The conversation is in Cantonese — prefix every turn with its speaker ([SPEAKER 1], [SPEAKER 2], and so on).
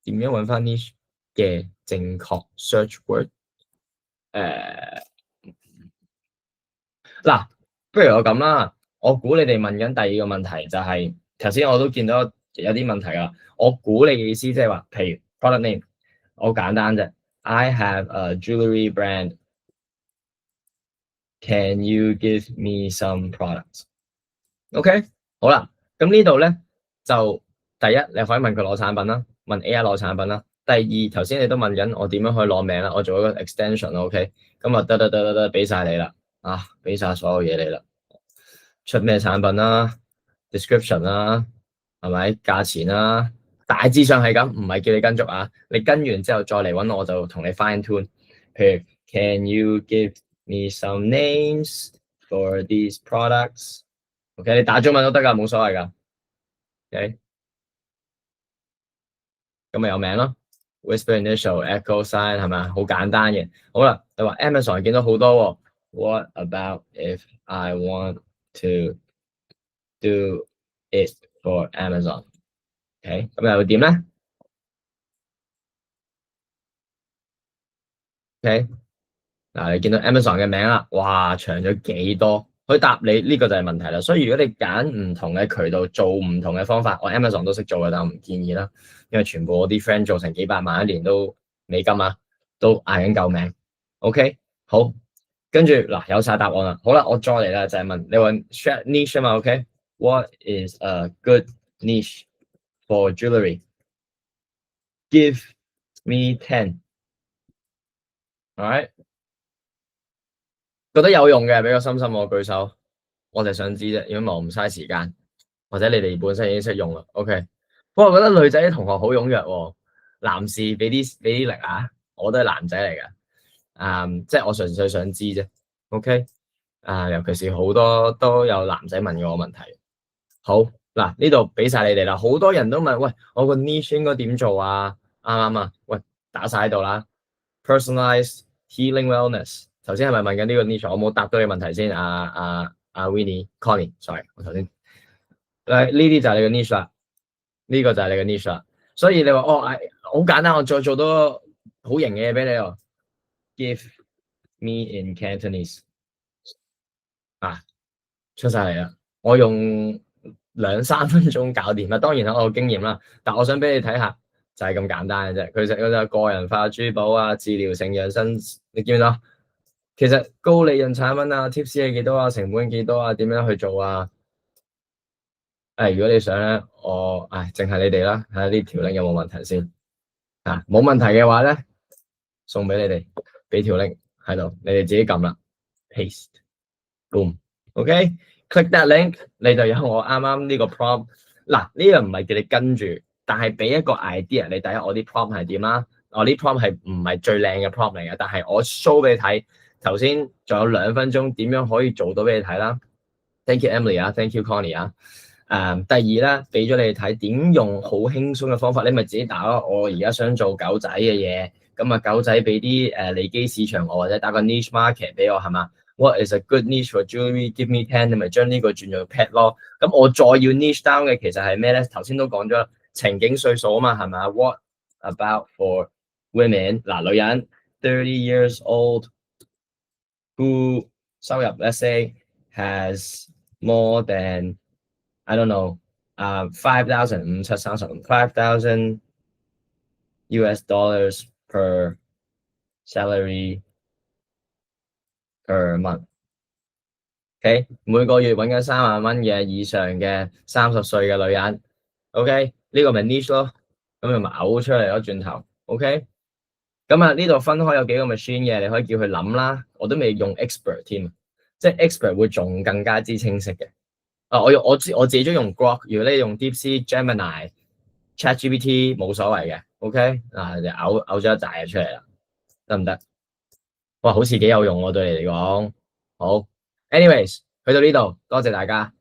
[SPEAKER 1] 點樣揾翻 niche 嘅正確 search word？嗱，不如我咁啦，我估你哋問緊第二個問題就係頭先我都見到有啲問題啊。我估你嘅意思即係話，譬如 product name，好簡單啫。I have a jewelry brand. Can you give me some products？OK，好啦，咁呢度咧就第一你可以問佢攞產品啦，問 AI 攞產品啦。第二頭先你都問緊我點樣可以攞名啦，我做一個 extension 啦 ，OK，咁啊得，俾晒你啦，俾晒所有嘢你啦。出咩產品啦 ，description 啦，係咪價錢啦，大致上係咁，唔係叫你跟足啊。你跟完之後再嚟揾我就同你 fine tune。譬如 Can you give me some names for these products？OK，你打中文都得㗎，冇所謂㗎。OK，咁咪有名咯 ，whisper initial echo sign 係咪？好簡單嘅。好啦，你話 Amazon 見到好多喎。What about if I want to do it for Amazon？OK，咁又會點咧？OK，嗱，你見到 Amazon 嘅名啦，哇，長咗幾多？佢答你呢個就係問題啦。所以如果你揀唔同嘅渠道做唔同嘅方法，我 Amazon 都識做嘅，但我唔建議啦，因為全部我啲 friend 做成幾百萬一年都美金啊，都嗌緊救命。OK，好，跟住嗱有晒答案啦。好啦，我再嚟啦，就係問你揾 strat niche 啊嘛。OK，what is a good niche for jewelry? Give me 10. Alright， 覺得有用嘅俾個心心我舉手，我就想知啫，如果唔係我唔嘥時間，或者你哋本身已經識用啦。OK， 不過我覺得女仔啲同學好踴躍喎，男士俾啲力啊，我都係男仔嚟㗎，即係我純粹想知啫。OK，尤其是好多都有男仔問我問題。好嗱，呢度俾晒你哋啦，好多人都問，喂，我個 niche 應該點做啊？啱唔啱啊？喂，打晒喺度啦 ，personalized healing wellness。頭先係咪問緊呢個 niche？我冇答到你問題先，Winnie、Connie，sorry， 我頭先，呢啲就係你嘅 niche 啦，呢個就係你嘅 niche 啦。所以你話好簡單，我再做多好型嘅嘢俾你喎。Give me in Cantonese 出晒嚟啦，我用2-3分鐘搞掂啦。當然啦，我有經驗啦，但我想俾你睇下，就係咁簡單嘅啫。佢就個人化珠寶啊，治療性養生，你見唔見到？其實高利潤產品啊 ，tips 係幾多啊，成本幾多啊，點樣去做啊？如果你想咧，我淨係你哋啦，睇下呢條 link 有冇問題先。冇問題嘅話咧，送俾你哋，俾條 link 喺度，你哋自己撳啦 ，paste，boom，OK，click that link，你就有我啱啱呢個 prompt。嗱，呢樣唔係叫你跟住，但係俾一個 idea，你第一我啲 prompt 係點啦？我啲 prompt 係唔係最靚嘅 prompt 嚟嘅，但係我 show 俾你睇。頭先仲有2分鐘，點樣可以做到俾你睇啦 ？Thank you Emily 啊 ，Thank you Connie 啊。第二咧，俾咗你哋睇點用好輕鬆嘅方法，你咪自己打咯。我而家想做狗仔嘅嘢，咁狗仔俾啲利基市場我，或者打個 niche market 俾我係嘛 ？What is a good niche for jewelry? Give me 10，你咪將呢個轉做 pet 咯。咁我再要 niche down 嘅其實係咩咧？頭先都講咗情景歲數啊嘛，係咪 ？What about for women？嗱，女人30 years old who 收入 let's say has more than I don't know, 5,000 US dollars per salary per month. OK， 每個月揾緊3萬蚊嘅以上嘅30歲嘅女人。OK， 呢個咪 niche 咯，咁咪嘔出嚟咯，轉頭。OK， 咁呢度分開有幾個 machine 嘅，你可以叫佢諗啦。我都未用 expert 添，即係 expert 會仲更加之清晰嘅。我自己中意用 Grok， 如果你用 DeepSeek、Gemini、ChatGPT 冇所謂嘅 ，OK 就嘔咗一紮嘢出嚟啦，得唔得？哇，好似幾有用喎，對你嚟講。好 ，anyways 去到呢度，多謝大家。